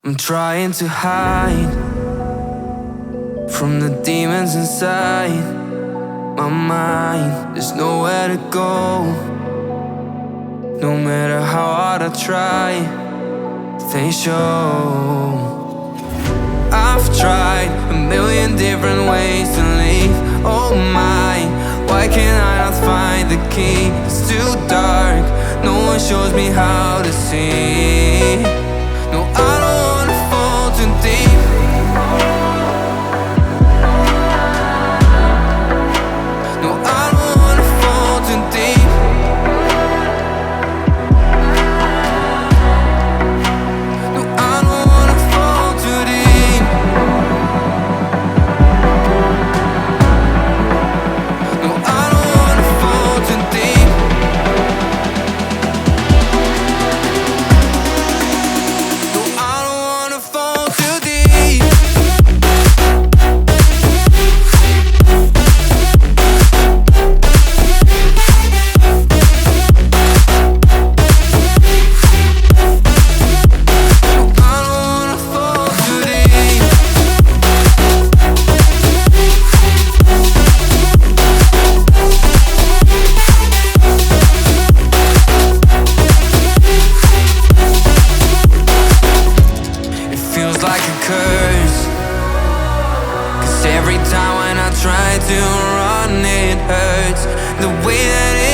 I'm trying to hide from the demons inside my mind. There's nowhere to go, no matter how hard I try, they show. I've tried a million different ways to leave. Oh my, why can't I not find the key? It's too dark, no one shows me how to see. No, I don't wanna fall too deep. No, I don't wanna fall too deep. No, I don't wanna fall too deep. No, I don't wanna fall too deep. No, I don't wanna fall too deep. Like a curse, 'cause every time when I try to run it hurts. The way that it